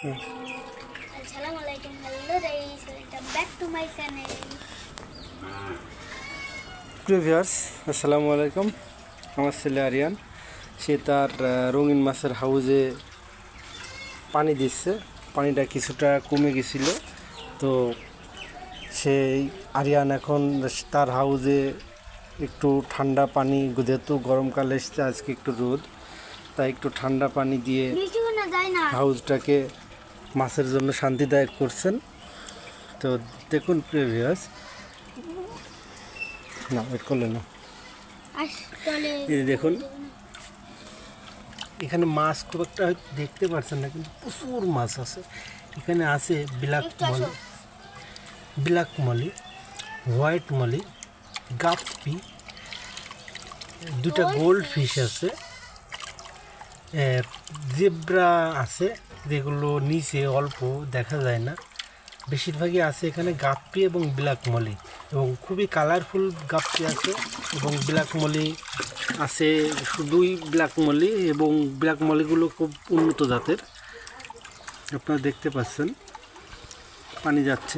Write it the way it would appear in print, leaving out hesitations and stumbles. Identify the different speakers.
Speaker 1: আসসালামু আলাইকুম, hello guys, welcome back to my channel.
Speaker 2: প্রিয় ভিউয়ার্স, আসসালামু আলাইকুম। আমার ছেলে আরিয়ান, সে তার রঙিন মাছের হাউজে পানি দিচ্ছে। পানিটা কিছুটা কমে গেছিল, তো সেই আরিয়ান এখন তার হাউজে একটু ঠান্ডা পানি, যেহেতু গরমকালে এসছে, আজকে একটু রোদ, তাই একটু ঠান্ডা পানি দিয়ে হাউজটাকে মাছের জন্য শান্তিদায়ক করছেন। তো দেখুন প্রিয় ভিউয়ার্স, না ওয়েট করলে না, এই দেখুন এখানে মাছ খুব একটা হয়তো দেখতে পাচ্ছেন না, কিন্তু প্রচুর মাছ আছে। এখানে আছে ব্ল্যাক মলি, হোয়াইট মলি, গাপ্পি, দুটা গোল্ড ফিশ আছে, জেব্রা আছে, যেগুলো নিচে অল্প দেখা যায় না। বেশিরভাগই আছে এখানে গাপ্পি এবং ব্ল্যাক মলি, এবং খুবই কালারফুল গাপ্পি আছে এবং ব্ল্যাক মলি আছে, শুধুই ব্ল্যাক মলি, এবং ব্ল্যাক মলিগুলো খুব উন্নত জাতের। আপনারা দেখতে পাচ্ছেন পানি যাচ্ছে।